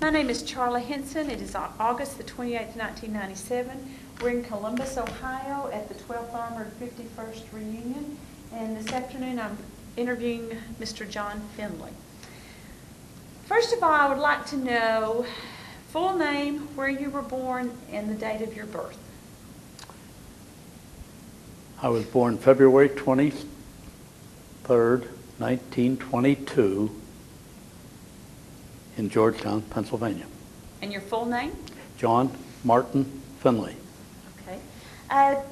My name is Charla Henson. It is August the 28th, 1997. We're in Columbus, Ohio at the 12th Armored 51st Reunion. And this afternoon I'm interviewing Mr. John Finley. First of all, I would like to know full name, where you were born, and the date of your birth. I was born February 23rd, 1922 in Georgetown, Pennsylvania. And your full name? John Martin Finley. Okay.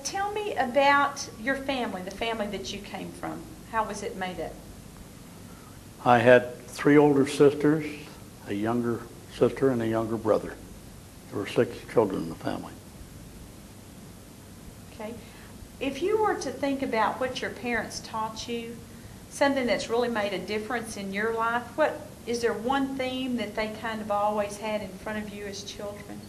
Tell me about your family, the family that you came from. How was it made up? I had 3 older sisters, a younger sister, and a younger brother. There were 6 children in the family. Okay. If you were to think about what your parents taught you, something that's really made a difference in your life, is there one theme that they kind of always had in front of you as children?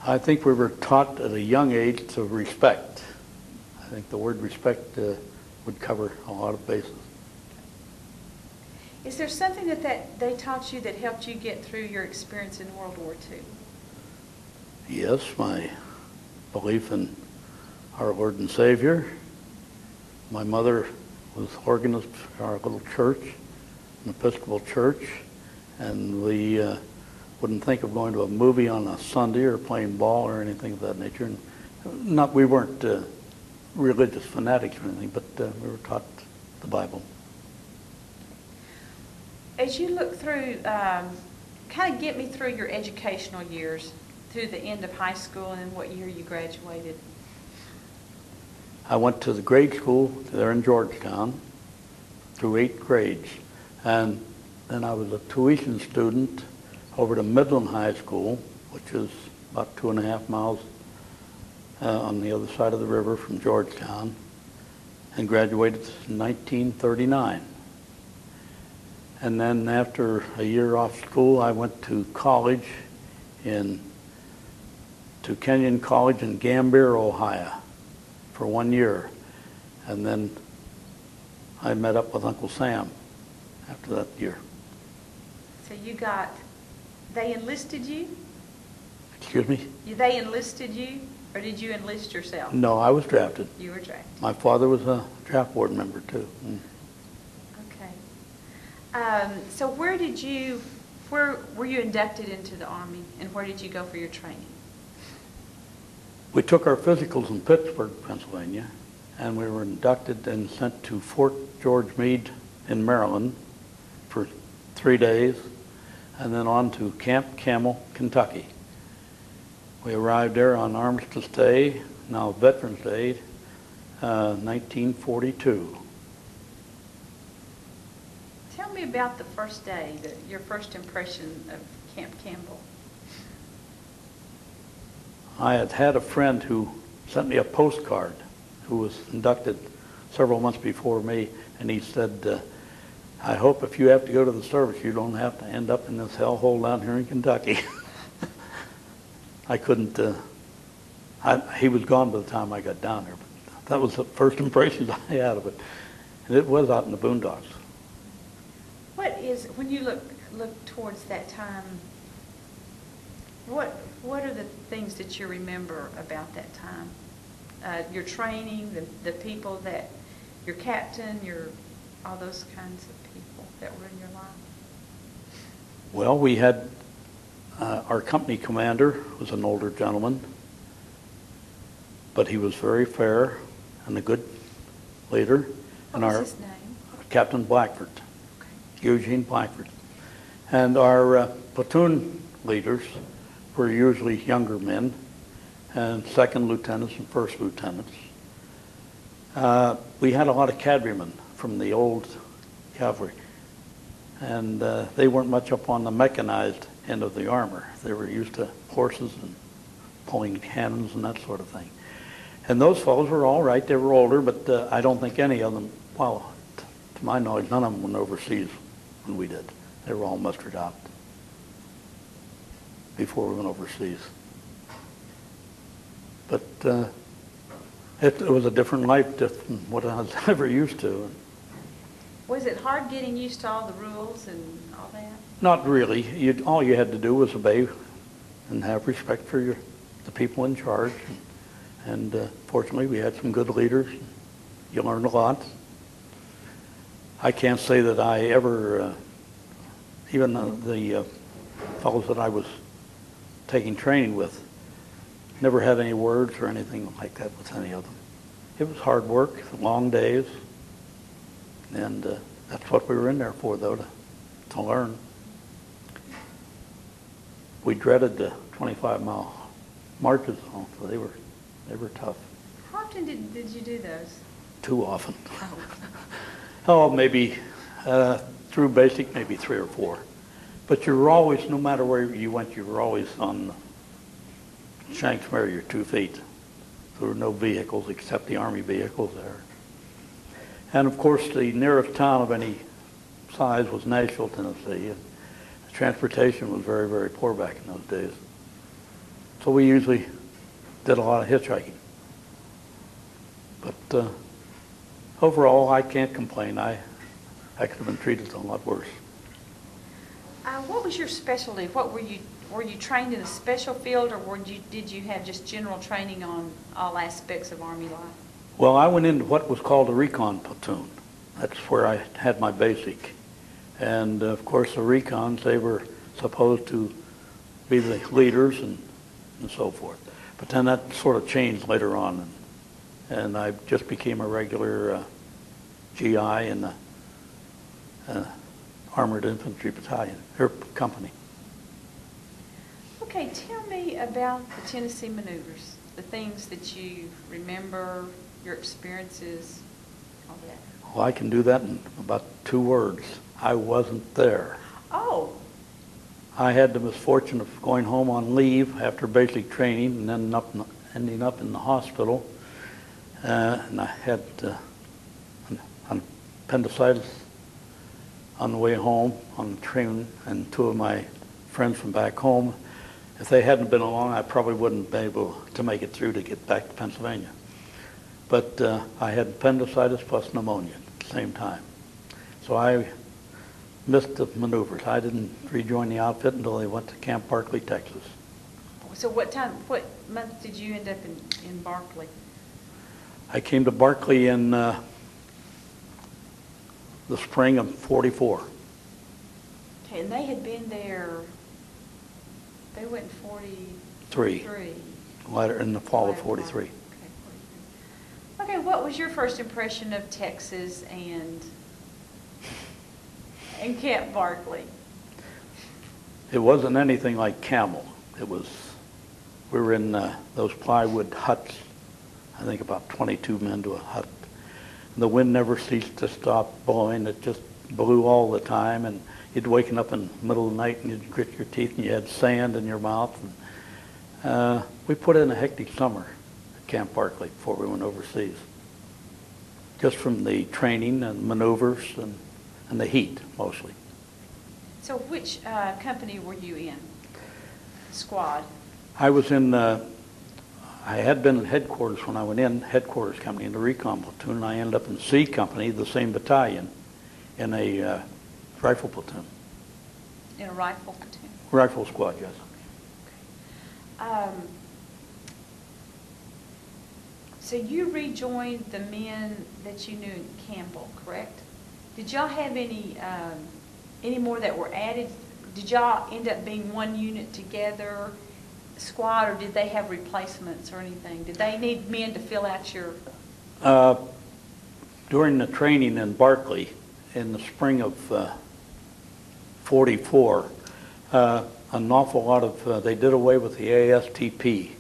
I think we were taught at a young age to respect. I think the word respect would cover a lot of bases. Is there something that they taught you that helped you get through your experience in World War II? Yes, my belief in our Lord and Savior. My mother was organist for our little church, an Episcopal church, and we wouldn't think of going to a movie on a Sunday or playing ball or anything of that nature. And we weren't religious fanatics or anything, but we were taught the Bible. As you look through, kind of get me through your educational years, through the end of high school and what year you graduated. I went to the grade school there in Georgetown through 8th grades. And then I was a tuition student over to Midland High School, which is about 2.5 miles on the other side of the river from Georgetown, and graduated in 1939. And then after a year off school, I went to college to Kenyon College in Gambier, Ohio, for 1 year. And then I met up with Uncle Sam after that year. So they enlisted you? Excuse me? They enlisted you, or did you enlist yourself? No, I was drafted. You were drafted. My father was a draft board member too. Okay. So where were you inducted into the Army, and where did you go for your training? We took our physicals in Pittsburgh, Pennsylvania, and we were inducted and sent to Fort George Meade in Maryland for 3 days, and then on to Camp Camel, Kentucky. We arrived there on Armistice Day, now Veterans Day, 1942. Tell me about the first day, your first impression of Camp Campbell. I had a friend who sent me a postcard who was inducted several months before me, and he said, I hope if you have to go to the service, you don't have to end up in this hellhole down here in Kentucky. I couldn't, he was gone by the time I got down there, but that was the first impressions I had of it. And it was out in the boondocks. When you look towards that time, what are the things that you remember about that time? Your training, the people your captain, all those kinds of people that were in your life? Well, we had our company commander was an older gentleman, but he was very fair and a good leader. What was his name? Captain Blackford, Okay. Eugene Blackford. And our platoon leaders were usually younger men, and second lieutenants and first lieutenants. We had a lot of cavalrymen from the old cavalry, and they weren't much up on the mechanized end of the armor. They were used to horses and pulling cannons and that sort of thing. And those fellows were all right. They were older, but I don't think any of them, well, to my knowledge, none of them went overseas when we did. They were all mustered out before we went overseas. But it was a different life than what I was ever used to. Was it hard getting used to all the rules and all that? Not really. All you had to do was obey and have respect for the people in charge. And fortunately, we had some good leaders. You learned a lot. I can't say that I ever, even the fellows that I was taking training with, never had any words or anything like that with any of them. It was hard work, long days, and that's what we were in there for, though, to learn. We dreaded the 25-mile marches, though, so they were tough. How often did you do those? Too often. Oh. Oh, maybe through basic, maybe 3 or 4. But you were always, no matter where you went, you were always on the shanks where your 2 feet. There were no vehicles except the Army vehicles there. And of course, the nearest town of any size was Nashville, Tennessee. And the transportation was very, very poor back in those days. So we usually did a lot of hitchhiking. But overall, I can't complain. I could have been treated a lot worse. What was your specialty? What were you trained in a special field, or did you have just general training on all aspects of Army life? Well, I went into what was called a recon platoon. That's where I had my basic. And of course, the recons, they were supposed to be the leaders and so forth. But then that sort of changed later on, and I just became a regular GI in the Armored Infantry Battalion, or company. Okay, tell me about the Tennessee maneuvers, the things that you remember, your experiences, all that. Well, I can do that in about 2 words. I wasn't there. Oh. I had the misfortune of going home on leave after basic training and then ending up in the hospital. And I had an appendicitis on the way home on the train, and 2 of my friends from back home. If they hadn't been along, I probably wouldn't be able to make it through to get back to Pennsylvania. But I had appendicitis plus pneumonia at the same time. So I missed the maneuvers. I didn't rejoin the outfit until they went to Camp Barkley, Texas. So what month did you end up in Barkley? I came to Barkley in the spring of '44. Okay, and they had been there, they went in 43. Later in the fall of '43. Okay, 43. Okay, what was your first impression of Texas and Camp Barkley? It wasn't anything like Camel. We were in those plywood huts, I think about 22 men to a hut. The wind never ceased to stop blowing. It just blew all the time, and you'd waken up in the middle of the night and you'd grit your teeth and you had sand in your mouth. And, we put in a hectic summer at Camp Barkley before we went overseas, just from the training and maneuvers and the heat mostly. So which company were you in? Squad? I was in, I had been in headquarters when I went in, headquarters company in the recon platoon, and I ended up in C company, the same battalion, in a rifle platoon. In a rifle platoon? Rifle squad, yes. Okay. So you rejoined the men that you knew in Campbell, correct? Did y'all have any more that were added? Did y'all end up being one unit together, squad, or did they have replacements or anything? Did they need men to fill out your... During the training in Barkley in the spring of '44, an awful lot of, they did away with the ASTP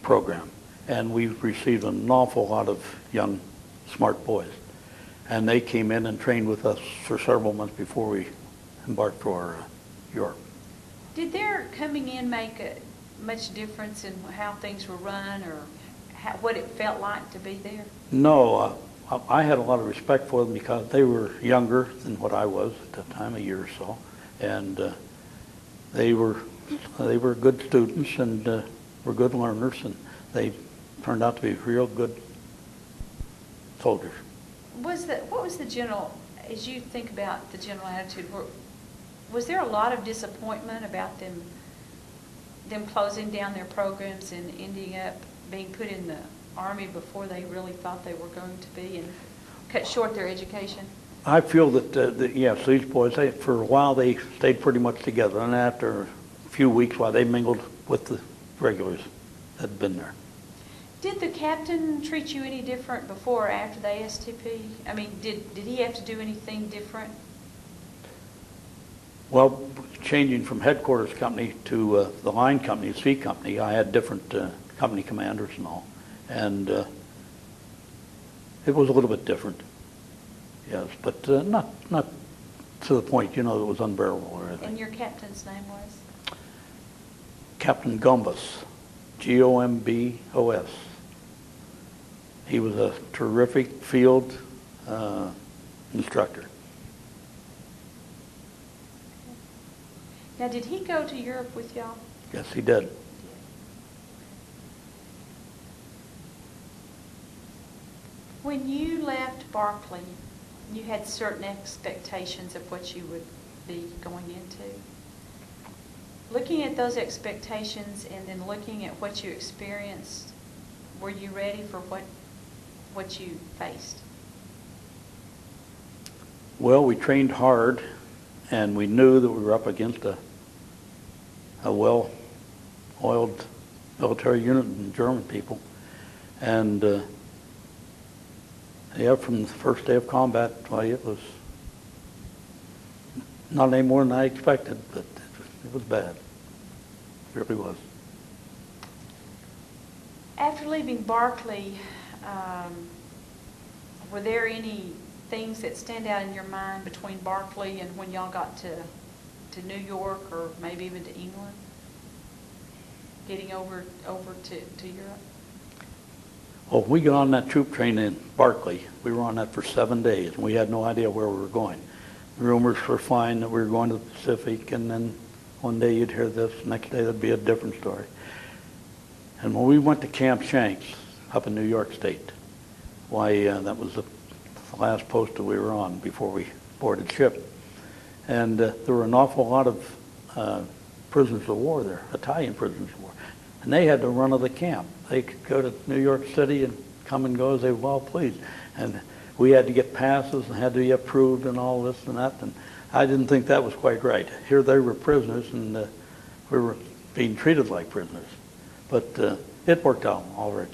program, and we received an awful lot of young, smart boys. And they came in and trained with us for several months before we embarked for Europe. Did their coming in make much difference in how things were run, or what it felt like to be there? No, I had a lot of respect for them because they were younger than what I was at that time, a year or so, and they were good students and were good learners, and they turned out to be real good soldiers. What was the general, as you think about the general attitude, was there a lot of disappointment about them closing down their programs and ending up being put in the Army before they really thought they were going to be, and cut short their education? I feel that, yes, these boys, for a while they stayed pretty much together, and after a few weeks, while they mingled with the regulars that had been there. Did the captain treat you any different before or after the ASTP? I mean, did he have to do anything different? Well, changing from headquarters company to the line company, C company, I had different company commanders and all. And it was a little bit different, yes, but not to the point, that it was unbearable or anything. And your captain's name was? Captain Gombos, Gombos. He was a terrific field instructor. Now, did he go to Europe with y'all? Yes, he did. When you left Barclay, you had certain expectations of what you would be going into. Looking at those expectations and then looking at what you experienced, were you ready for what you faced? Well, we trained hard, and we knew that we were up against a well-oiled military unit and German people. And from the first day of combat, well, it was not any more than I expected, but it was bad. It really was. After leaving Barclay, were there any things that stand out in your mind between Barclay and when y'all got to New York, or maybe even to England? Getting over to Europe? Well, we got on that troop train in Barclay. We were on that for 7 days, and we had no idea where we were going. Rumors were flying that we were going to the Pacific, and then one day you'd hear this, next day there'd be a different story. And when we went to Camp Shanks up in New York State, that was the last post that we were on before we boarded ship. And there were an awful lot of prisoners of war there, Italian prisoners of war. And they had the run of the camp. They could go to New York City and come and go as they well pleased. And we had to get passes and had to be approved and all this and that. And I didn't think that was quite right. Here they were prisoners, and we were being treated like prisoners. But it worked out all right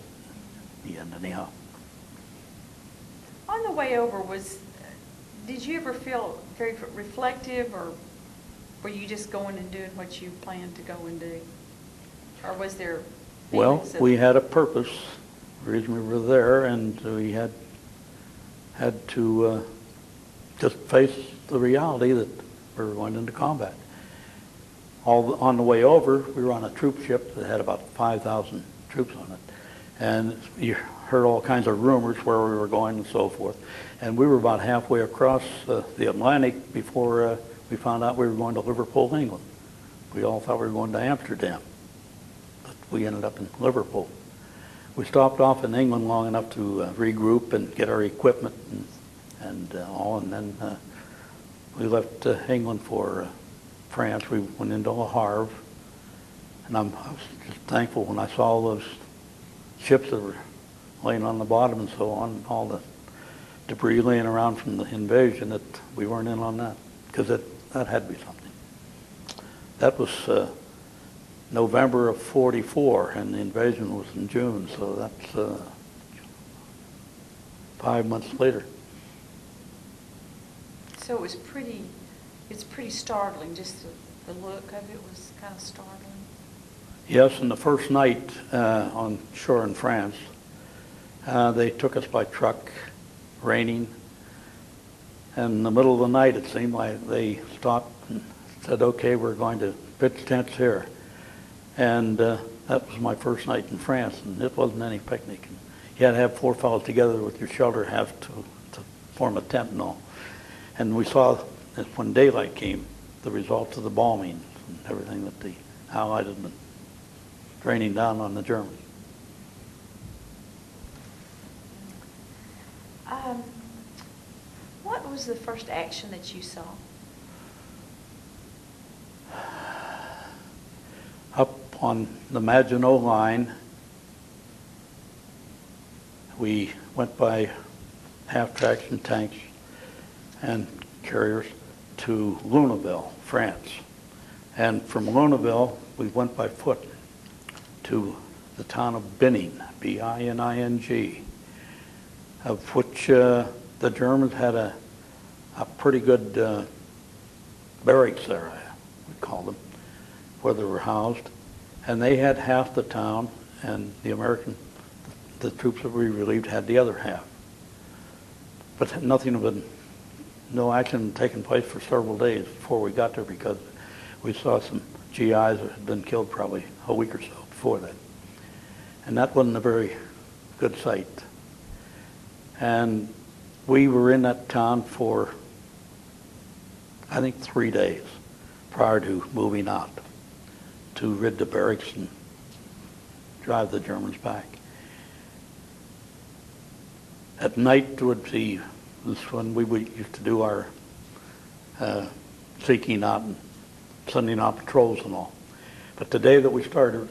in the end anyhow. On the way over, did you ever feel very reflective, or were you just going and doing what you planned to go and do? Or was there Well, feelings of... we had a purpose, the reason we were there, and we had to just face the reality that we were going into combat. On the way over, we were on a troop ship that had about 5,000 troops on it. And you heard all kinds of rumors where we were going and so forth. And we were about halfway across the Atlantic before we found out we were going to Liverpool, England. We all thought we were going to Amsterdam, but we ended up in Liverpool. We stopped off in England long enough to regroup and get our equipment and then we left England for France. We went into Le Havre, and I was just thankful when I saw all those ships that were laying on the bottom and so on, all the debris laying around from the invasion, that we weren't in on that, because that had to be something. That was November of '44, and the invasion was in June, so that's 5 months later. So it's pretty startling, just the look of it was kind of startling. Yes, and the first night on shore in France, they took us by truck, raining, and in the middle of the night it seemed like they stopped and said, okay, we're going to pitch tents here. And that was my first night in France, and it wasn't any picnic. And you had to have 4 fellows together with your shelter half to form a tent and all. And we saw that when daylight came, the results of the bombing and everything that the Allies had been raining down on the Germans. What was the first action that you saw? Up on the Maginot Line, we went by half-tracks and tanks and carriers to Luneville, France. And from Luneville, we went by foot to the town of Binning, B-I-N-I-N-G, of which the Germans had a pretty good barracks there, I would call them, where they were housed. And they had half the town, and the troops that we relieved had the other half. But no action had taken place for several days before we got there, because we saw some GIs that had been killed probably a week or so before that. And that wasn't a very good sight. And we were in that town for, I think, 3 days prior to moving out to rid the barracks and drive the Germans back. At night this when we used to do our seeking out and sending out patrols and all. But the day that we started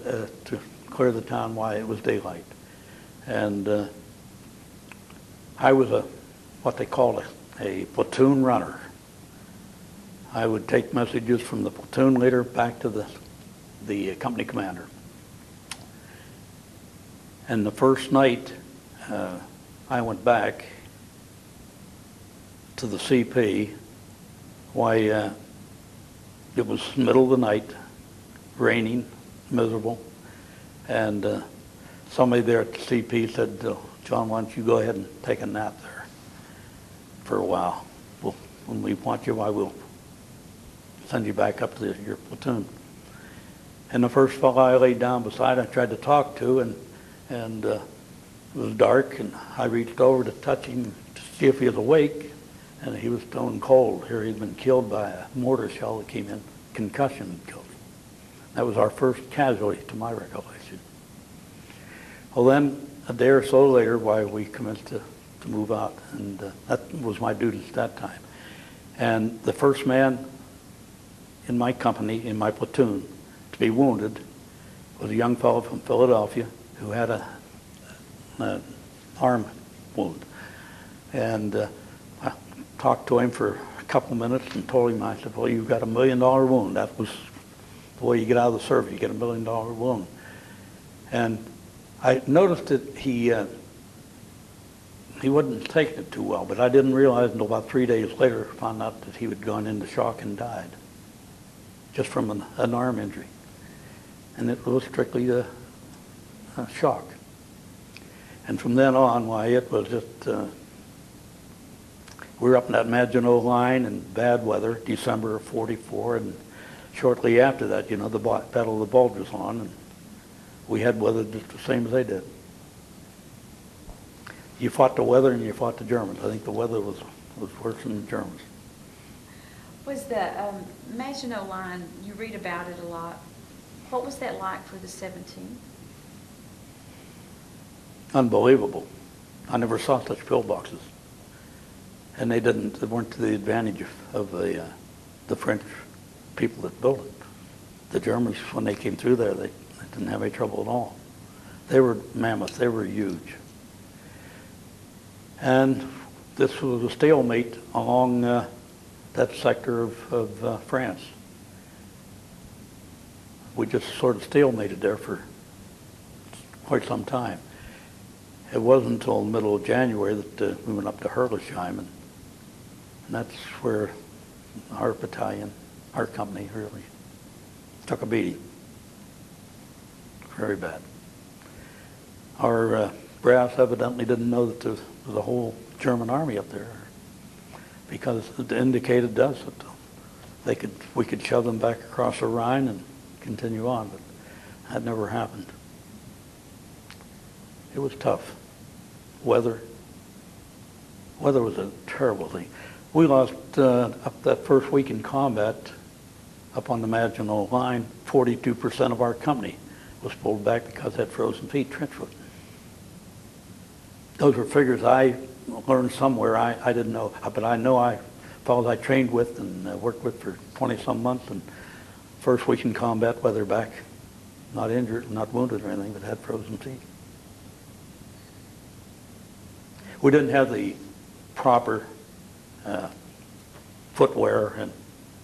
to clear the town, why, it was daylight. And I was what they called a platoon runner. I would take messages from the platoon leader back to the company commander. And the first night, I went back to the CP. Why, it was middle of the night, raining, miserable, and somebody there at the CP said, "John, why don't you go ahead and take a nap there for a while? When we want you, I will send you back up to your platoon." And the first fellow I laid down beside, I tried to talk to, and it was dark, and I reached over to touch him to see if he was awake, and he was stone cold. Here he'd been killed by a mortar shell that came in, concussion and killed him. That was our first casualty, to my recollection. Well, then, a day or so later, we commenced to move out, and that was my duties at that time. And the first man in my company, in my platoon, to be wounded was a young fellow from Philadelphia who had an arm wound. And I talked to him for a couple of minutes and told him, I said, "Well, you've got $1 million wound. That was the way you get out of the service. You get $1 million wound." And I noticed that he wasn't taking it too well, but I didn't realize until about 3 days later, found out that he had gone into shock and died just from an arm injury. And it was strictly a shock. And from then on, why, it was just, we were up in that Maginot Line in bad weather, December of '44, and shortly after that, the Battle of the Bulge was on, and we had weather just the same as they did. You fought the weather and you fought the Germans. I think the weather was worse than the Germans. Was the Maginot Line, you read about it a lot. What was that like for the 17th? Unbelievable. I never saw such pillboxes. And they weren't to the advantage of the French people that built it. The Germans, when they came through there, they didn't have any trouble at all. They were mammoth. They were huge. And this was a stalemate along that sector of France. We just sort of stalemated there for quite some time. It wasn't until the middle of January that we went up to Herlesheim, and that's where our battalion, our company, really took a beating. Very bad. Our brass evidently didn't know that there was a whole German army up there, because it indicated to us that we could shove them back across the Rhine and continue on, but that never happened. It was tough. Weather was a terrible thing. We lost, up that first week in combat, up on the Maginot Line, 42% of our company was pulled back because they had frozen feet, trench foot. Those were figures I learned somewhere. I didn't know, but I know fellows I trained with and worked with for 20-some months, and first week in combat, weather back, not injured, not wounded or anything, but had frozen feet. We didn't have the proper footwear and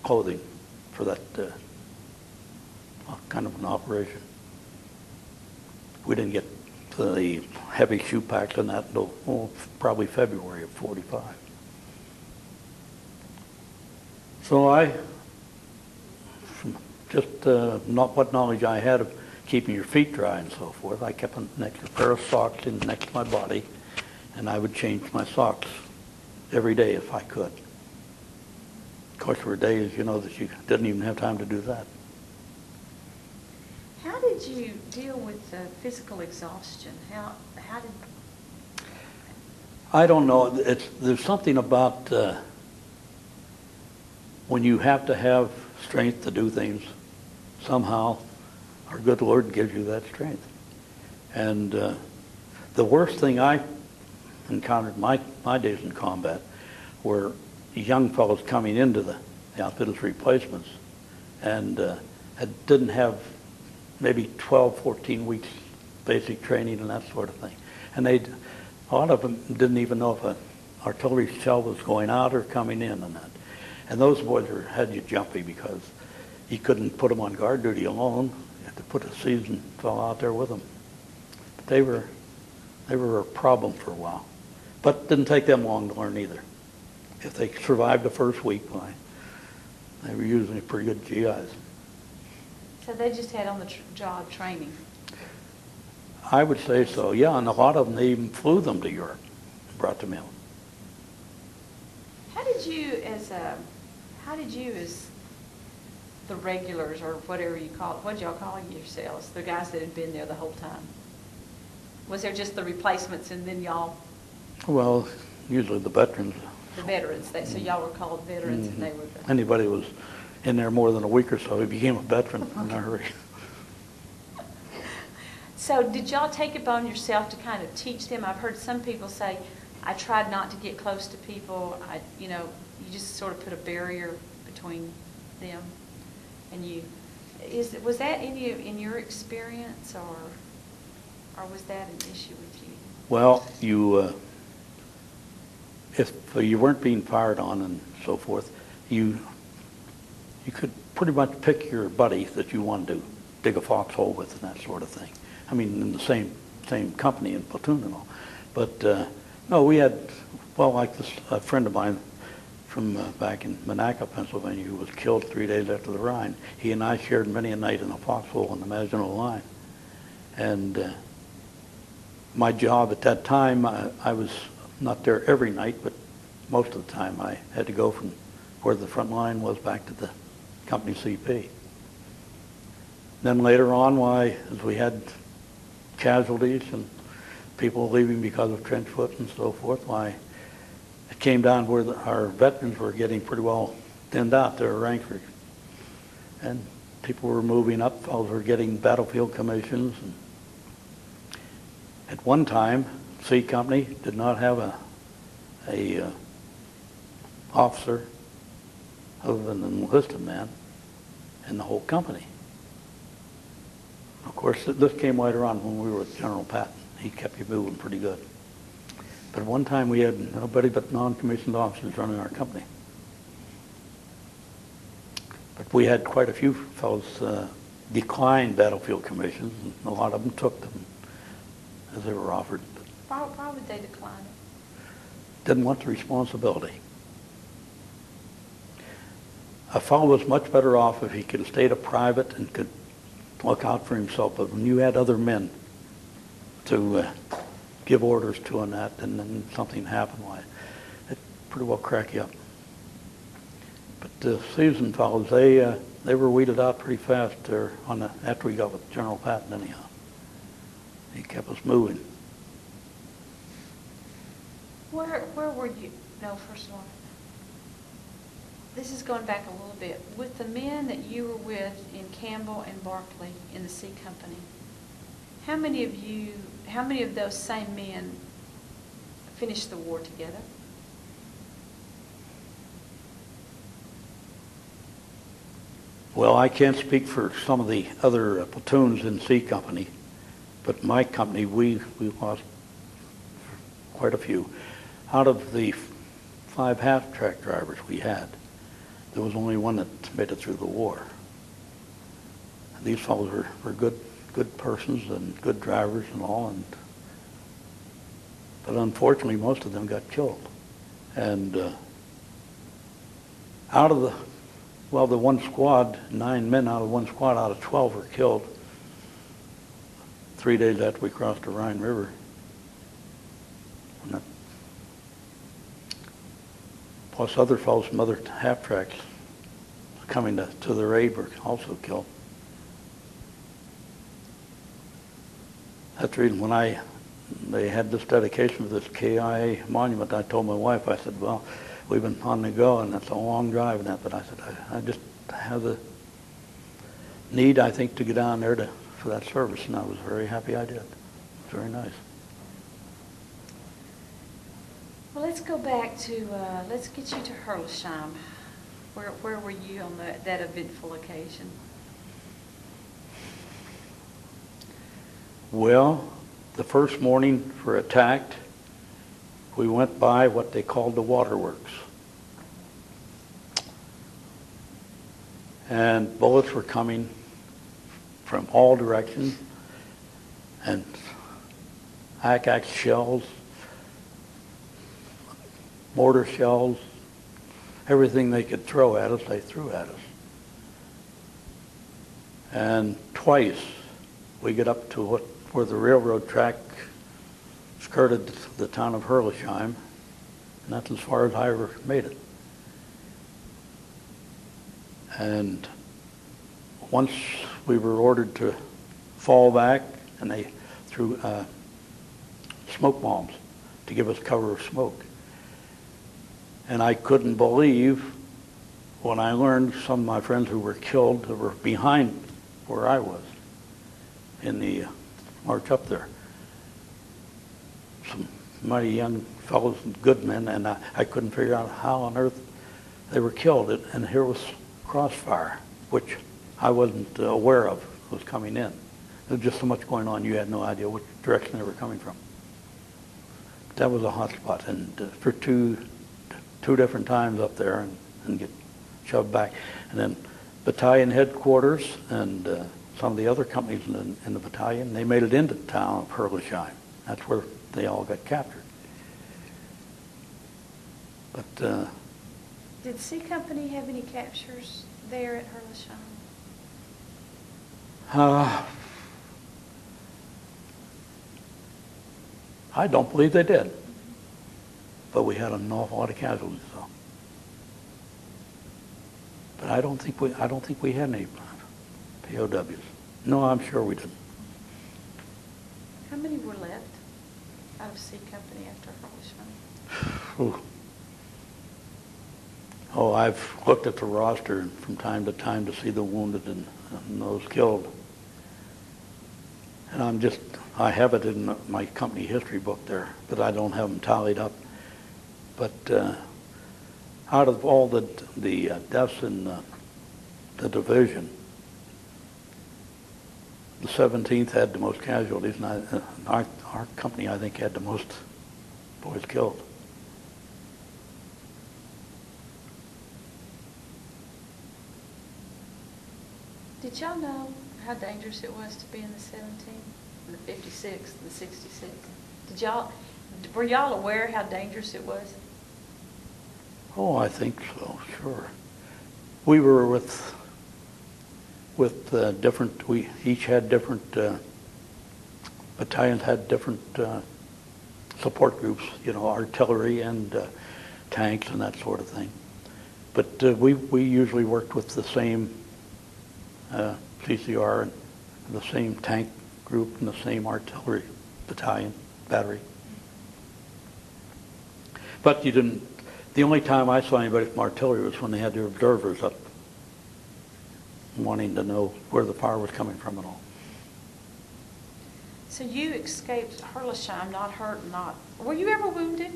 clothing for that kind of an operation. We didn't get to the heavy shoe packs and that until probably February of '45. So I, just not what knowledge I had of keeping your feet dry and so forth, I kept an extra pair of socks in next to my body, and I would change my socks every day if I could. Of course, there were days, you know, that you didn't even have time to do that. How did you deal with physical exhaustion? How did... I don't know. There's something about when you have to have strength to do things, somehow our good Lord gives you that strength. And the worst thing I encountered my days in combat were young fellows coming into the outfit as replacements and didn't have maybe 12, 14 weeks basic training and that sort of thing. And a lot of them didn't even know if an artillery shell was going out or coming in and that. And those boys had you jumpy because you couldn't put them on guard duty alone. You had to put a seasoned fellow out there with them. But they were a problem for a while. But didn't take them long to learn either. If they survived the first week, why, they were usually pretty good GIs. So they just had on-the-job training? I would say so, yeah. And a lot of them, they even flew them to Europe and brought them in. How did you as the regulars, or whatever you call it, what did y'all call yourselves, the guys that had been there the whole time? Was there just the replacements and then y'all? Well, usually the veterans. The veterans, so y'all were called veterans, and they were the... Anybody who was in there more than a week or so, he became a veteran in a hurry. So did y'all take it upon yourself to kind of teach them? I've heard some people say, I tried not to get close to people. You just sort of put a barrier between them and you. Was that in your experience, or was that an issue with you? Well, if you weren't being fired on and so forth, you could pretty much pick your buddy that you wanted to dig a foxhole with and that sort of thing. I mean, in the same company and platoon and all. But no, we had, well, like a friend of mine from back in Monaco, Pennsylvania, who was killed 3 days after the Rhine. He and I shared many a night in a foxhole on the Maginot Line. And my job at that time, I was not there every night, but most of the time I had to go from where the front line was back to the company CP. Then later on, as we had casualties and people leaving because of trench foot and so forth, it came down where our veterans were getting pretty well thinned out. Their ranks were, and people were moving up. Fellows were getting battlefield commissions. And at one time, C Company did not have a officer other than an enlisted man in the whole company. Of course, this came later on when we were with General Patton. He kept you moving pretty good. But at one time we had nobody but non-commissioned officers running our company. But we had quite a few fellows decline battlefield commissions, and a lot of them took them as they were offered. Why would they decline it? Didn't want the responsibility. A fellow was much better off if he could have stayed a private and could look out for himself. But when you had other men to give orders to on that, and then something happened, it pretty well crack you up. But the seasoned fellows, they were weeded out pretty fast there after we got with General Patton anyhow. He kept us moving. Where were you? No, first of all, this is going back a little bit. With the men that you were with in Campbell and Barclay in the C Company, how many of those same men finish the war together? Well, I can't speak for some of the other platoons in C Company, but my company, we lost quite a few. Out of the 5 half-track drivers we had, there was only one that made it through the war. These fellows were good persons and good drivers and all, but unfortunately most of them got killed. And out of the one squad, 9 men out of one squad out of 12 were killed 3 days after we crossed the Rhine River. Plus other fellows from other half-tracks coming to their aid were also killed. That's the reason when they had this dedication of this KIA monument, I told my wife, I said, well, we've been on the go, and that's a long drive and that, but I said, I just have the need, I think, to get down there for that service, and I was very happy I did. It was very nice. Well, let's go back to, let's get you to Herlesheim. Where were you on that eventful occasion? Well, the first morning for attack, we went by what they called the waterworks. And bullets were coming from all directions, and ACAX shells, mortar shells, everything they could throw at us, they threw at us. And twice we get up to where the railroad track skirted the town of Herlesheim, and that's as far as I ever made it. And once we were ordered to fall back, and they threw smoke bombs to give us cover of smoke. And I couldn't believe when I learned some of my friends who were killed that were behind where I was in the march up there. Some mighty young fellows and good men, and I couldn't figure out how on earth they were killed. And here was crossfire, which I wasn't aware of was coming in. There was just so much going on, you had no idea which direction they were coming from. But that was a hot spot, and for two different times up there and get shoved back. And then battalion headquarters and some of the other companies in the battalion, they made it into the town of Herlesheim. That's where they all got captured. But did C Company have any captures there at Herlesheim? I don't believe they did. But we had an awful lot of casualties, though. But I don't think we had any POWs. No, I'm sure we didn't. How many were left out of C Company after Herlesheim? Oh, I've looked at the roster from time to time to see the wounded and those killed. And I have it in my company history book there, but I don't have them tallied up. But out of all the deaths in the division, the 17th had the most casualties, and our company, I think, had the most boys killed. Did y'all know how dangerous it was to be in the 17th, and the 56th, and the 66th? Were y'all aware how dangerous it was? Oh, I think so, sure. We were with different, we each had different, battalions had different support groups, artillery and tanks and that sort of thing. But we usually worked with the same CCR and the same tank group and the same artillery battalion, battery. But the only time I saw anybody from artillery was when they had their observers up wanting to know where the fire was coming from and all. So you escaped Herlesheim, not hurt, were you ever wounded?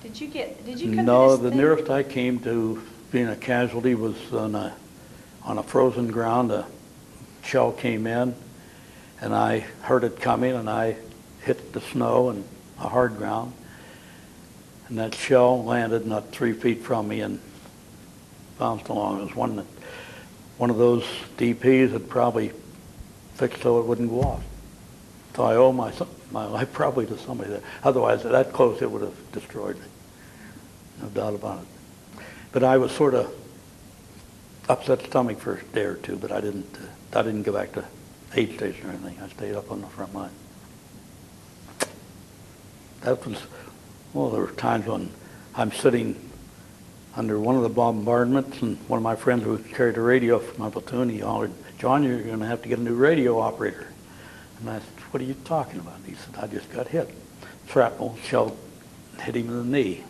Did you come No, to this the thing? nearest I came to being a casualty was on a frozen ground. A shell came in, and I heard it coming, and I hit the snow and a hard ground. And that shell landed not 3 feet from me and bounced along. It was one of those DPs that probably fixed so it wouldn't go off. So I owe my life probably to somebody there. Otherwise, that close, it would have destroyed me. No doubt about it. But I was sort of upset stomach for a day or two, but I didn't go back to aid station or anything. I stayed up on the front line. There were times when I'm sitting under one of the bombardments, and one of my friends who carried a radio from my platoon, he hollered, "John, you're going to have to get a new radio operator." And I said, "What are you talking about?" He said, "I just got hit. Shrapnel shell hit him in the knee."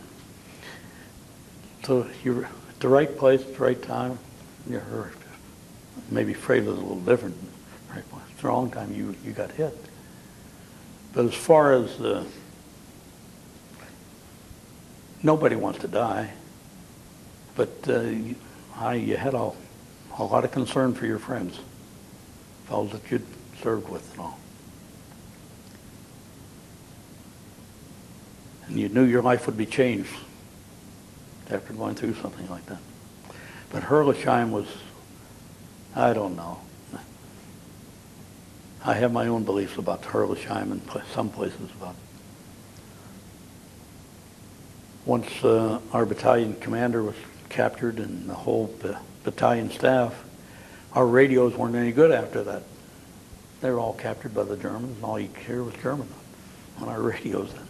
So you're at the right place at the right time. You're hurt. Maybe phrase it a little different. Right place. It's the wrong time you got hit. But as far as nobody wants to die, but you had a lot of concern for your friends, fellows that you'd served with and all. And you knew your life would be changed after going through something like that. But Herlesheim was, I don't know. I have my own beliefs about Herlesheim and some places about it. Once our battalion commander was captured and the whole battalion staff, our radios weren't any good after that. They were all captured by the Germans, and all you could hear was German on our radios then.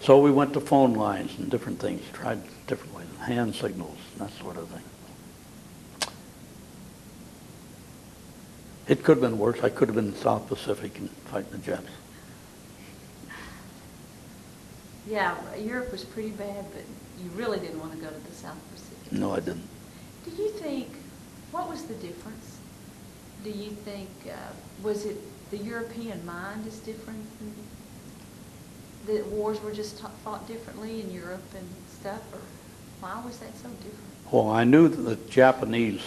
So we went to phone lines and different things, tried different ways, hand signals, and that sort of thing. It could have been worse. I could have been in the South Pacific and fighting the jets. Yeah, Europe was pretty bad, but you really didn't want to go to the South Pacific. No, I didn't. Do you think, what was the difference? Do you think, was it the European mind is different? The wars were just fought differently in Europe and stuff, or why was that so different? Well, I knew that the Japanese,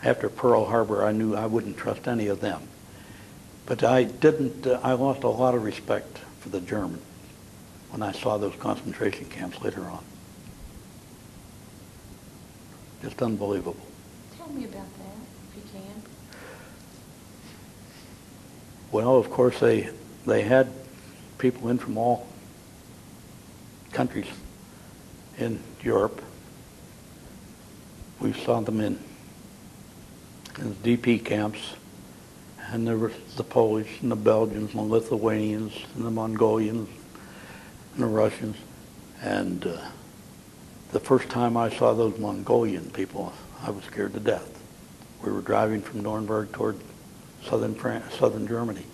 after Pearl Harbor, I knew I wouldn't trust any of them. But I lost a lot of respect for the Germans when I saw those concentration camps later on. Just unbelievable. Tell me about that, if you can. Well, of course, they had people in from all countries in Europe. We saw them in DP camps, and there were the Polish and the Belgians and the Lithuanians and the Mongolians and the Russians. And the first time I saw those Mongolian people, I was scared to death. We were driving from Nuremberg toward southern Germany,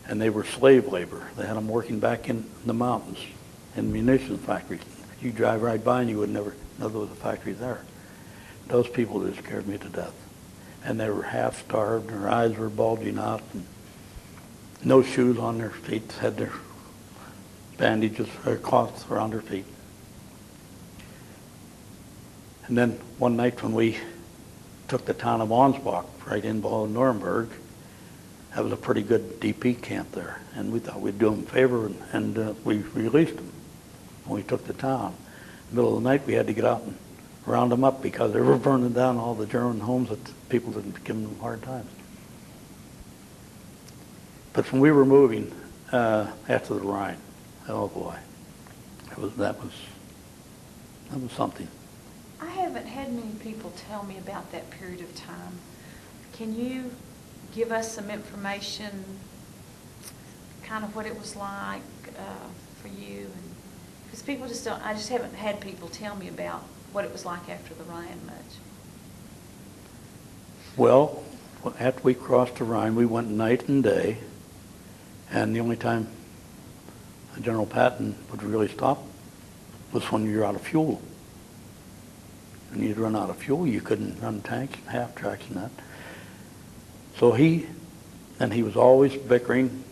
and they were slave labor. They had them working back in the mountains in munitions factories. You drive right by and you would never know there was a factory there. Those people just scared me to death. And they were half starved, and their eyes were bulging out, and no shoes on their feet, had their bandages or cloths around their feet. And then one night when we took the town of Ansbach right in below Nuremberg, that was a pretty good DP camp there, and we thought we'd do them a favor, and we released them when we took the town. In the middle of the night, we had to get out and round them up because they were burning down all the German homes that people had given them hard times. But when we were moving after the Rhine, oh boy, that was something. I haven't had many people tell me about that period of time. Can you give us some information, kind of what it was like for you? Because people just don't, I just haven't had people tell me about what it was like after the Rhine much. Well, after we crossed the Rhine, we went night and day, and the only time General Patton would really stop was when you were out of fuel. And you'd run out of fuel, you couldn't run tanks and half tracks and that. So he was always bickering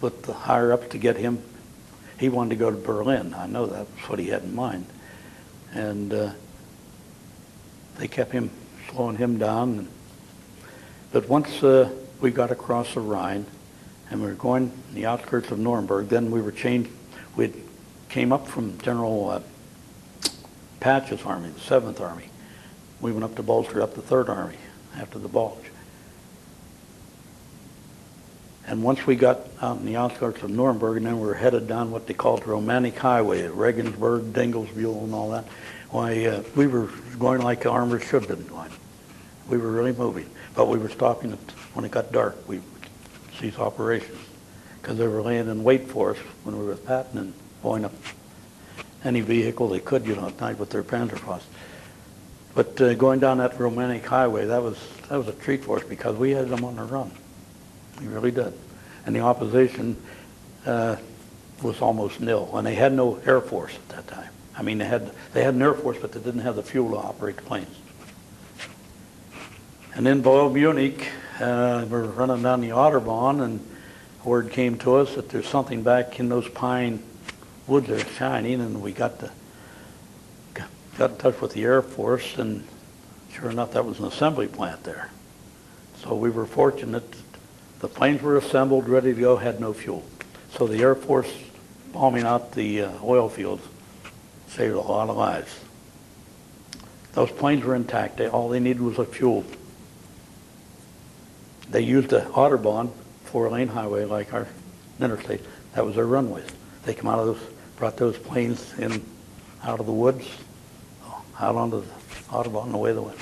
with the higher-ups to get him. He wanted to go to Berlin. I know that's what he had in mind. And they kept slowing him down. But once we got across the Rhine, and we were going in the outskirts of Nuremberg, then we were changed. We came up from General Patch's army, the 7th Army. We went up to bolster up the 3rd Army after the Bulge. And once we got out in the outskirts of Nuremberg, and then we were headed down what they called the Romantic Highway, Regensburg, Dingelsbühl, and all that, why, we were going like the armor should have been going. We were really moving. But we were stopping when it got dark. We ceased operations because they were laying in wait for us when we were with Patton and blowing up any vehicle they could, at night with their Panzerfaust. But going down that Romantic Highway, that was a treat for us because we had them on the run. We really did. And the opposition was almost nil. And they had no Air Force at that time. I mean, they had an Air Force, but they didn't have the fuel to operate the planes. And then below Munich, we were running down the Autobahn, and word came to us that there's something back in those pine woods that are shining, and we got in touch with the Air Force, and sure enough, that was an assembly plant there. So we were fortunate. The planes were assembled, ready to go, had no fuel. So the Air Force bombing out the oil fields saved a lot of lives. Those planes were intact. All they needed was a fuel. They used the Autobahn, 4-lane highway like our interstate. That was their runways. They come out of brought those planes in out of the woods, out onto the Autobahn, and away they went.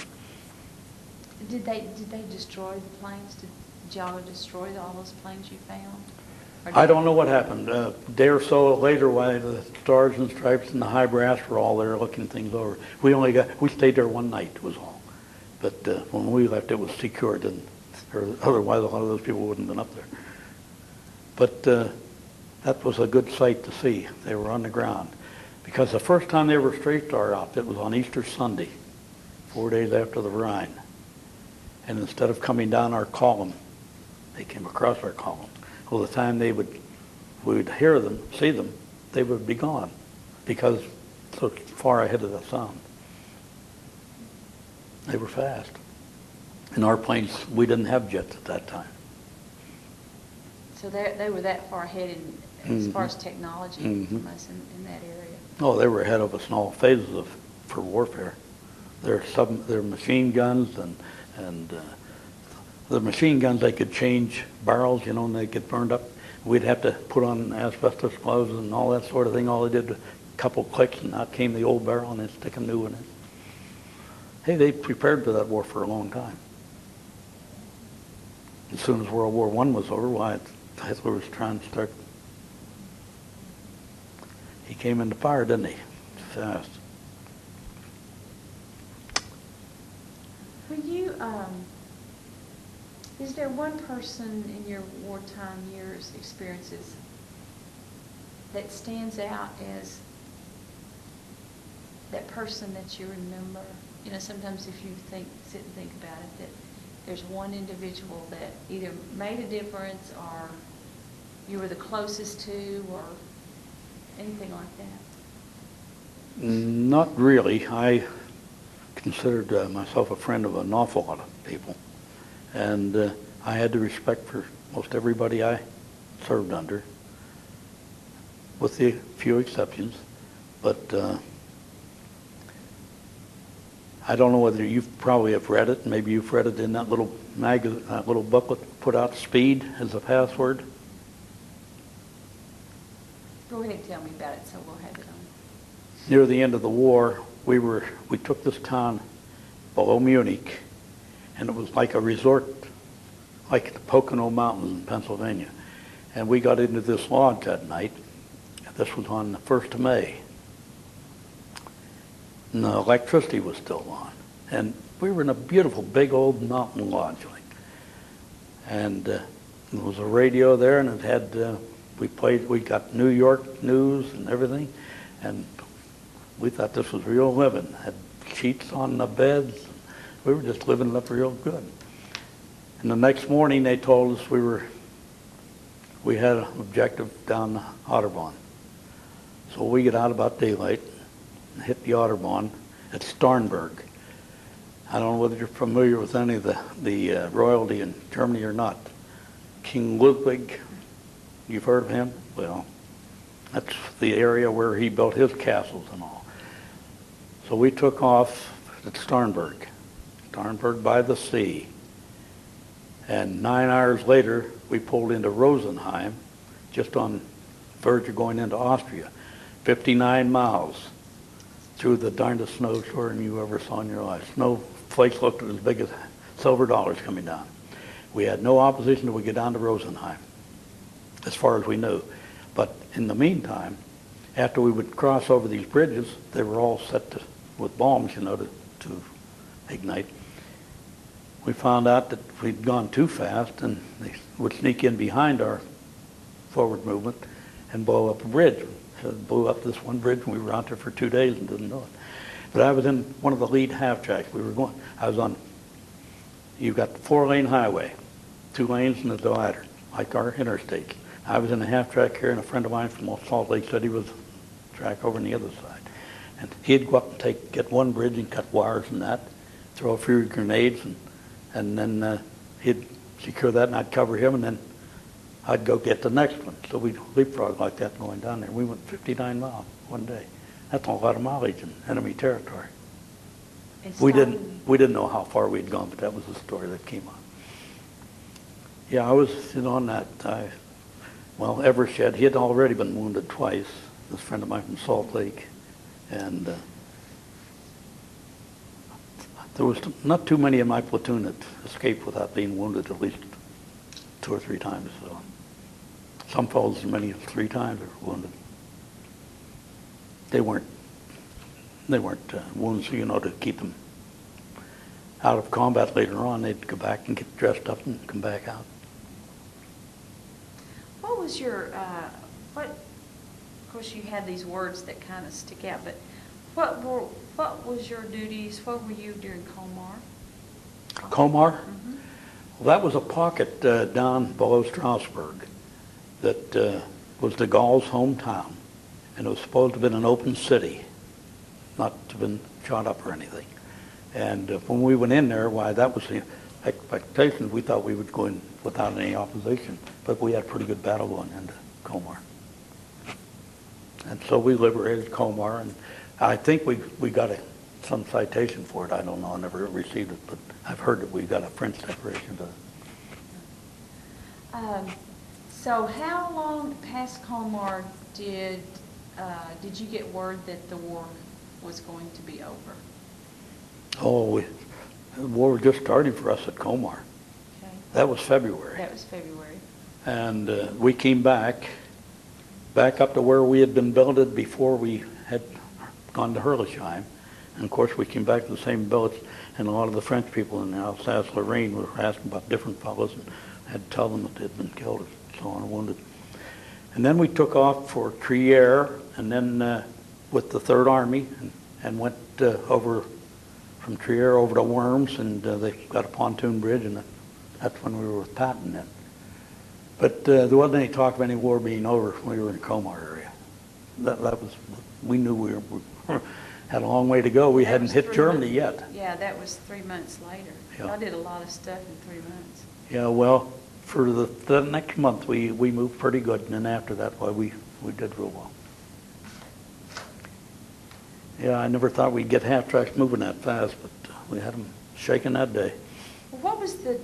Did they destroy the planes? Did y'all destroy all those planes you found? I don't know what happened. A day or so later, while the Stars and Stripes and the High Brass were all there looking things over, we stayed there one night was all. But when we left, it was secured, and otherwise a lot of those people wouldn't have been up there. But that was a good sight to see. They were on the ground. Because the first time they ever strafed our outfit was on Easter Sunday, 4 days after the Rhine. And instead of coming down our column, they came across our column. Well, the time we would hear them, see them, they would be gone because so far ahead of the sound. They were fast. In our planes, we didn't have jets at that time. So they were that far ahead as far as technology from us in that area. Oh, they were ahead of us in all phases for warfare. Their machine guns and the machine guns, they could change barrels, and they get burned up. We'd have to put on asbestos gloves and all that sort of thing. All they did was a couple clicks, and out came the old barrel, and they'd stick a new one in. Hey, they prepared for that war for a long time. As soon as World War I was over, Hitler was trying to start. He came into fire, didn't he? Fast. Were you, is there one person in your wartime years experiences that stands out as that person that you remember? Sometimes if you sit and think about it, that there's one individual that either made a difference or you were the closest to or anything like that? Not really. I considered myself a friend of an awful lot of people. And I had the respect for most everybody I served under, with the few exceptions. But I don't know whether you probably have read it. Maybe you've read it in that little magazine, that little booklet put out, Speed as a password. Go ahead and tell me about it so we'll have it on. Near the end of the war, we took this town below Munich, and it was like a resort, like the Pocono Mountains in Pennsylvania. And we got into this lodge that night. This was on the 1st of May. And the electricity was still on. And we were in a beautiful big old mountain lodge. And there was a radio there, and it had, we got New York news and everything. And we thought this was real living. Had sheets on the beds. We were just living it up real good. And the next morning, they told us we had an objective down the Otterbahn. So we get out about daylight and hit the Otterbahn at Starnberg. I don't know whether you're familiar with any of the royalty in Germany or not. King Ludwig, you've heard of him? Well, that's the area where he built his castles and all. So we took off at Starnberg by the sea. And 9 hours later, we pulled into Rosenheim, just on the verge of going into Austria. 59 miles through the darndest snowstorm you ever saw in your life. Snowflakes looked as big as silver dollars coming down. We had no opposition till we get down to Rosenheim, as far as we knew. But in the meantime, after we would cross over these bridges, they were all set with bombs, to ignite. We found out that we'd gone too fast, and they would sneak in behind our forward movement and blow up a bridge. So it blew up this one bridge, and we were out there for 2 days and didn't know it. But I was in one of the lead half tracks. You've got the 4-lane highway, 2 lanes and a divider, like our interstates. I was in the half track here, and a friend of mine from Salt Lake City was track over on the other side. And he'd go up and get one bridge and cut wires and that, throw a few grenades, and then he'd secure that, and I'd cover him, and then I'd go get the next one. So we'd leapfrog like that going down there. We went 59 miles one day. That's a lot of mileage in enemy territory. We didn't know how far we'd gone, but that was the story that came on. Yeah, I was in on that. Evershed, he had already been wounded twice. This friend of mine from Salt Lake, and there was not too many in my platoon that escaped without being wounded at least 2 or 3 times. So some fellows as many as 3 times were wounded. They weren't wounds, to keep them out of combat later on. They'd go back and get dressed up and come back out. What was your, of course you had these words that kind of stick out, but what was your duties, what were you during Colmar? Colmar? Mm-hmm. Well, that was a pocket down below Strasbourg that was de Gaulle's hometown, and it was supposed to have been an open city, not to have been shot up or anything. And when we went in there, that was the expectation. We thought we would go in without any opposition, but we had a pretty good battle going into Colmar. And so we liberated Colmar, and I think we got some citation for it. I don't know, I never received it, but I've heard that we got a French decoration to it. So how long past Colmar did you get word that the war was going to be over? Oh, the war was just starting for us at Colmar. Okay. That was February. That was February. And we came back up to where we had been billeted before we had gone to Herlisheim. And of course we came back to the same billets, and a lot of the French people in Alsace-Lorraine were asking about different fellows, and I had to tell them that they had been killed and so on and wounded. And then we took off for Trier, and then with the Third Army, and went over from Trier over to Worms, and they got a pontoon bridge, and that's when we were with Patton then. But there wasn't any talk of any war being over when we were in the Colmar area. We knew we had a long way to go. We hadn't hit Germany yet. Yeah, that was 3 months later. Yeah. I did a lot of stuff in 3 months. Yeah, well, for the next month we moved pretty good, and then after that, we did real well. Yeah, I never thought we'd get half tracks moving that fast, but we had them shaking that day. What was at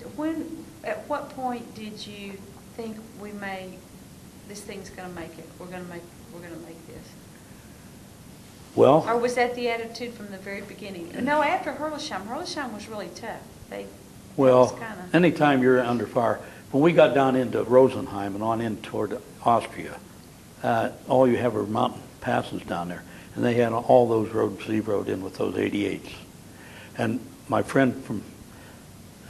what point did you think this thing's going to make it? We're going to make this. Well, Or was that the attitude from the very beginning? No, after Herlisheim. Herlisheim was really tough. Anytime you're under fire, when we got down into Rosenheim and on in toward Austria, all you have are mountain passes down there. And they had all those roads zeroed in with those 88s. And my friend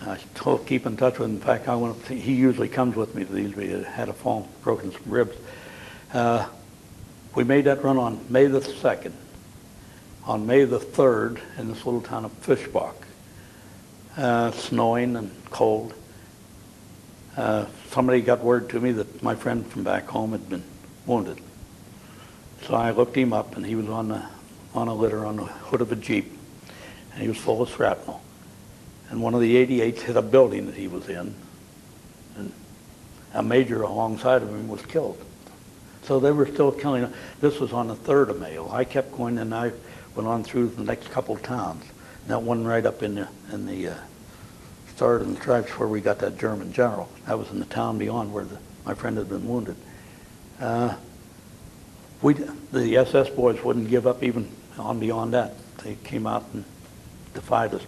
I still keep in touch with him. In fact, he usually comes with me to these. We had a fall, broken some ribs. We made that run on May the 2nd. On May the 3rd, in this little town of Fischbach, snowing and cold, somebody got word to me that my friend from back home had been wounded. So I looked him up, and he was on a litter on the hood of a Jeep, and he was full of shrapnel. And one of the 88s hit a building that he was in, and a major alongside of him was killed. So they were still killing. This was on the 3rd of May. I kept going, and I went on through the next couple of towns. And that one right up in the start of the tribes where we got that German general. That was in the town beyond where my friend had been wounded. The SS boys wouldn't give up even on beyond that. They came out and defied us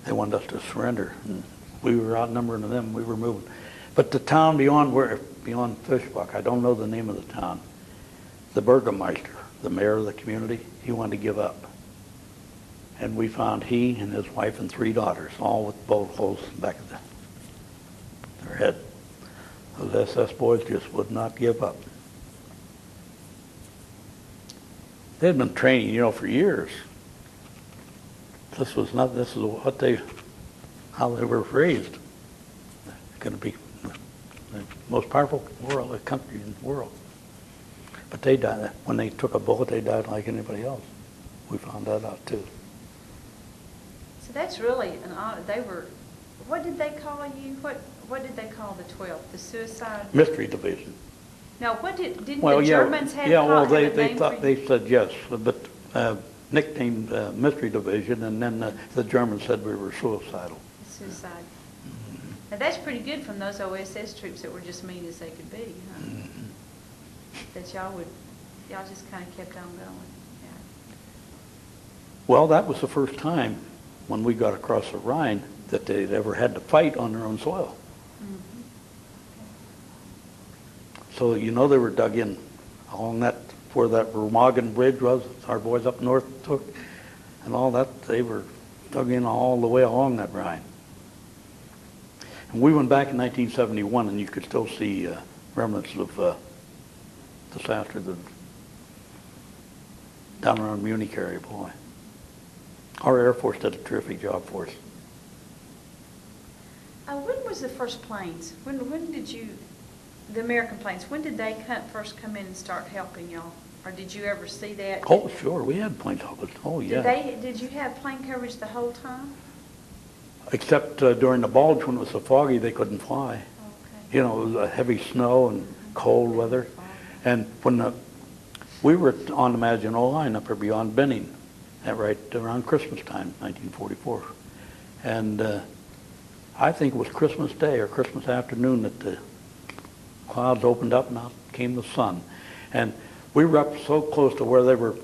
they wanted us to surrender. And we were outnumbering them. We were moving. But the town beyond Fishbuck, I don't know the name of the town, the Burgermeister, the mayor of the community, he wanted to give up. And we found he and his wife and 3 daughters, all with bullet holes in the back of their head. Those SS boys just would not give up. They had been training, for years. This is how they were raised. Going to be the most powerful country in the world. But they died. When they took a bullet, they died like anybody else. We found that out too. So that's really an honor. What did they call you? What did they call the 12th? The suicide? Mystery division. Now, didn't the Germans have a name for you? They said yes, but nicknamed mystery division, and then the Germans said we were suicidal. Suicide. Mm-hmm. Now that's pretty good from those OSS troops that were just mean as they could be, huh? Mm-hmm. That y'all just kind of kept on going. Yeah. Well, that was the first time when we got across the Rhine that they'd ever had to fight on their own soil. Mm-hmm. So they were dug in along that, where that Remagen Bridge was, our boys up north took, and all that, they were dug in all the way along that Rhine. And we went back in 1971, and you could still see remnants of disaster down around Munich area, boy. Our Air Force did a terrific job for us. When was the first planes? When did the American planes, when did they first come in and start helping y'all? Or did you ever see that? Oh, sure. We had plane coverage. Oh, yeah. Did you have plane coverage the whole time? Except during the bulge when it was so foggy, they couldn't fly. Okay. It was heavy snow and cold weather. And when we were on the Maginot Line up there beyond Benning, right around Christmas time, 1944. And I think it was Christmas Day or Christmas afternoon that the clouds opened up and out came the sun. And we were up so close to where they were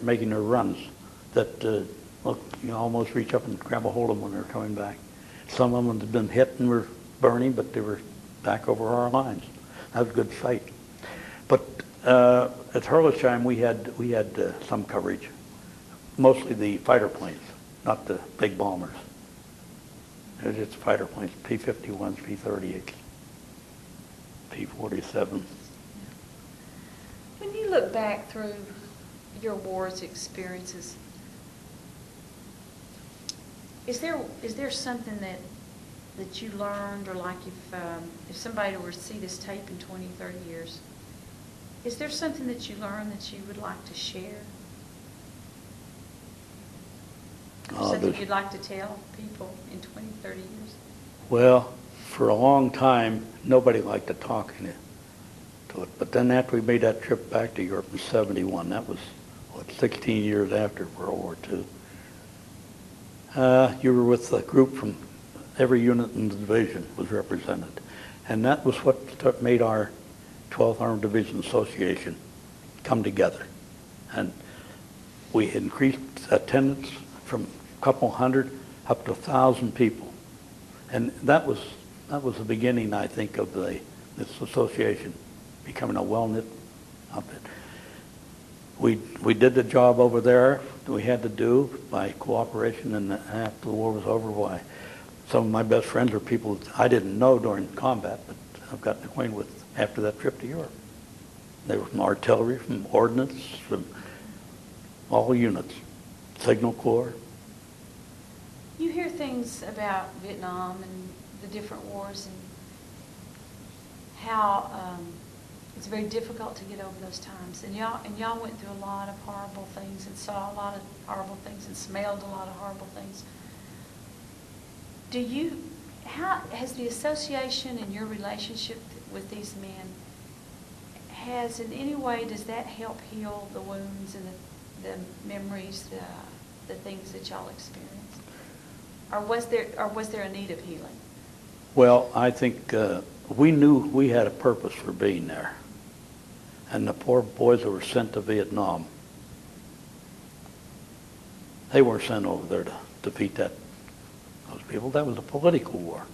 making their runs that you almost reach up and grab a hold of them when they were coming back. Some of them had been hit and were burning, but they were back over our lines. That was a good sight. But at Herlesheim, we had some coverage, mostly the fighter planes, not the big bombers. It was just fighter planes, P-51s, P-38s, P-47s. When you look back through your war's experiences, is there something that you learned, or like if somebody were to see this tape in 20, 30 years, is there something that you learned that you would like to share? Something you'd like to tell people in 20, 30 years? Well, for a long time, nobody liked to talk to it. But then after we made that trip back to Europe in 71, that was, 16 years after World War II. You were with a group from every unit in the division was represented. And that was what made our 12th Armored Division Association come together. And we increased attendance from a couple hundred up to 1,000 people. And that was the beginning, I think, of this association becoming a well-knit outfit. We did the job over there that we had to do by cooperation, and after the war was over, why some of my best friends are people that I didn't know during combat, but I've gotten acquainted with after that trip to Europe. They were from artillery, from ordnance, from all units, Signal Corps. You hear things about Vietnam and the different wars and how it's very difficult to get over those times. And y'all went through a lot of horrible things and saw a lot of horrible things and smelled a lot of horrible things. How has the association and your relationship with these men, in any way, does that help heal the wounds and the memories, the things that y'all experienced? Or was there a need of healing? Well, I think we knew we had a purpose for being there. And the poor boys that were sent to Vietnam, they weren't sent over there to defeat those people. That was a political war.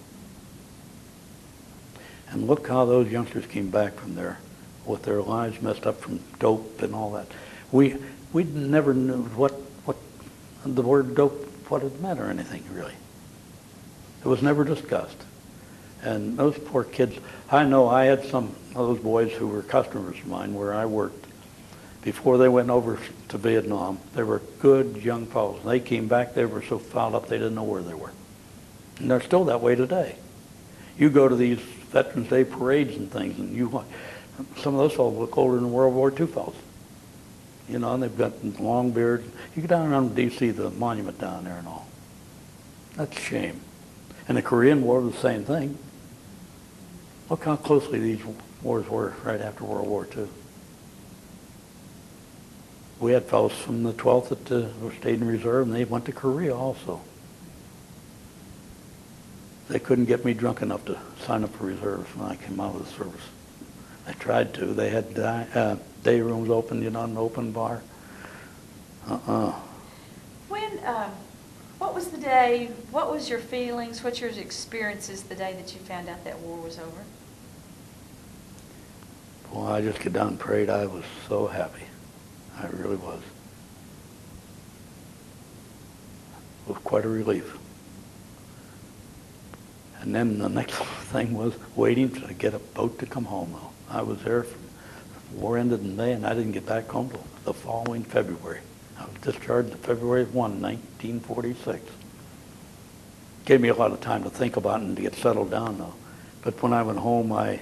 And look how those youngsters came back from there with their lives messed up from dope and all that. We never knew what the word dope, what it meant or anything, really. It was never discussed. And those poor kids, I know I had some of those boys who were customers of mine where I worked. Before they went over to Vietnam, they were good young fellows. They came back, they were so fouled up they didn't know where they were. And they're still that way today. You go to these Veterans Day parades and things, and some of those fellows look older than World War II fellows. You know, and they've got long beards. You go down around D.C., the monument down there and all. That's a shame. And the Korean War was the same thing. Look how closely these wars were right after World War II. We had fellows from the 12th that stayed in reserve, and they went to Korea also. They couldn't get me drunk enough to sign up for reserves when I came out of the service. I tried to. They had day rooms open, you know, an open bar. What was the day, what was your feelings, what's your experiences the day that you found out that war was over? Well, I just get down and prayed. I was so happy. I really was. It was quite a relief. And then the next thing was waiting to get a boat to come home, though. I was there, the war ended in May, and I didn't get back home till the following February. I was discharged February 1, 1946. Gave me a lot of time to think about it and to get settled down, though. But when I went home, I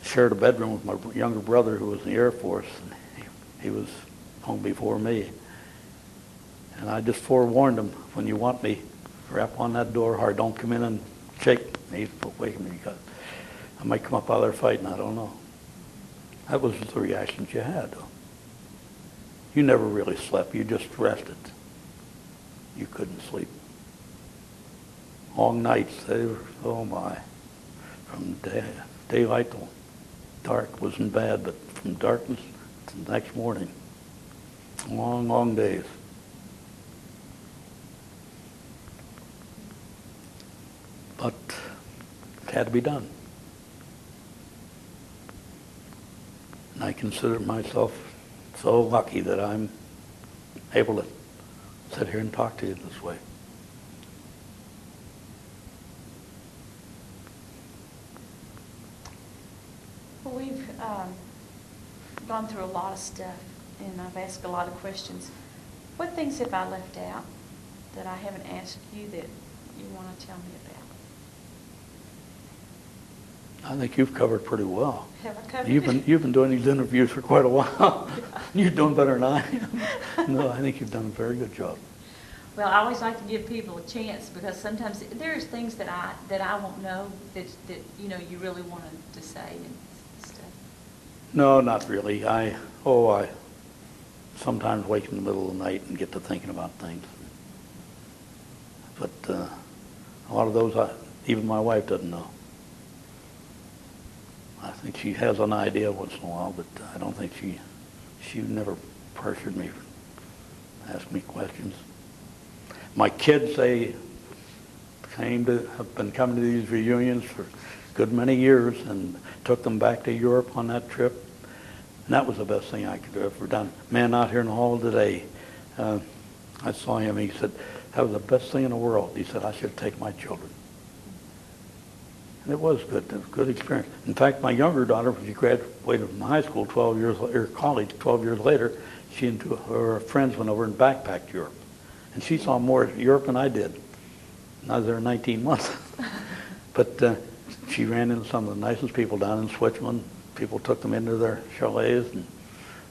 shared a bedroom with my younger brother who was in the Air Force, and he was home before me. And I just forewarned him, when you want me, rap on that door hard. Don't come in and shake me, wake me, because I might come up out there fighting, I don't know. That was the reactions you had, though. You never really slept, you just rested. You couldn't sleep. Long nights, they were, oh my. From daylight till dark wasn't bad, but from darkness to the next morning. Long, long days. But it had to be done. And I consider myself so lucky that I'm able to sit here and talk to you this way. Well, we've gone through a lot of stuff, and I've asked a lot of questions. What things have I left out that I haven't asked you that you want to tell me about? I think you've covered pretty well. Have I covered You've been doing these interviews for quite a while. You're doing better than I am. No, I think you've done a very good job. Well, I always like to give people a chance, because sometimes there's things that I won't know that you know you really wanted to say and stuff. No, not really. I sometimes wake in the middle of the night and get to thinking about things. But a lot of those, even my wife doesn't know. I think she has an idea once in a while, but I don't think she never pressured me, asked me questions. My kids, they have been coming to these reunions for a good many years, and took them back to Europe on that trip. And that was the best thing I could have ever done. Man, out here in the hall today, I saw him, he said, that was the best thing in the world. He said, I should take my children. And it was good. It was a good experience. In fact, my younger daughter, when she graduated from high school college 12 years later, she and two of her friends went over and backpacked Europe. And she saw more of Europe than I did. I was there 19 months. But she ran into some of the nicest people down in Switzerland. People took them into their chalets and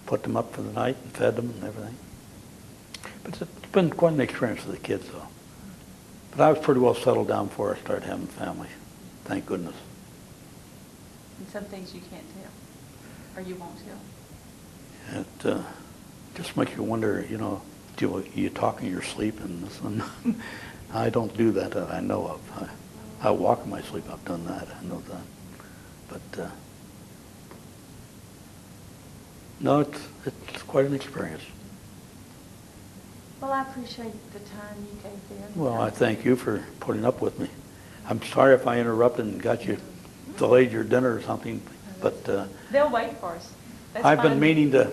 put them up for the night and fed them and everything. But it's been quite an experience for the kids, though. But I was pretty well settled down before I started having a family. Thank goodness. And some things you can't tell, or you won't tell. It just makes you wonder, do you talk in your sleep and this and I don't do that I know of. I walk in my sleep. I've done that. I know that. But no, it's quite an experience. Well, I appreciate the time you gave there. Well, I thank you for putting up with me. I'm sorry if I interrupted and got you delayed your dinner or something, but They'll wait for us. That's I've been fine. meaning to.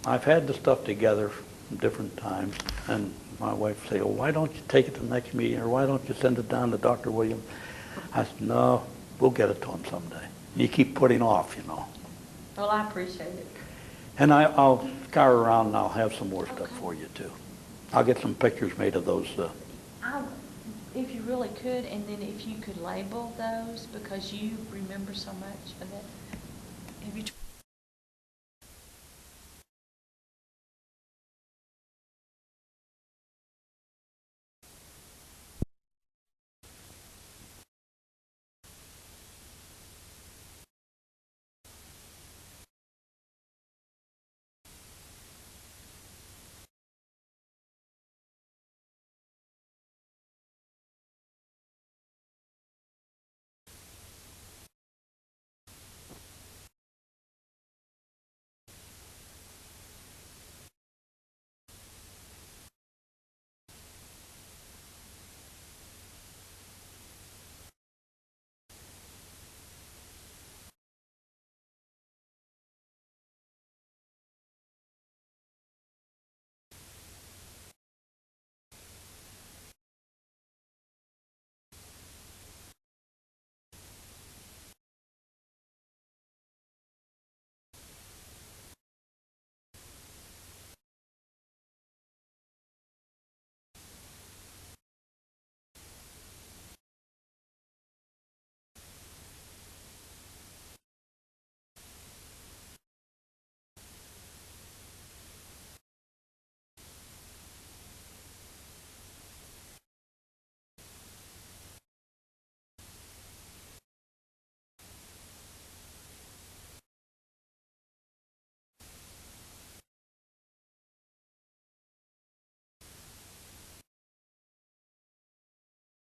I've had the stuff together from different times, and my wife say, "Oh, why don't you take it to the next meeting, or why don't you send it down to Dr. Williams?" I said, "No, we'll get it to him someday." You keep putting off, Well, I appreciate it. And I'll scour around and I'll have some more stuff for you too. I'll get some pictures made of those. If you really could, and then if you could label those, because you remember so much of that. Have you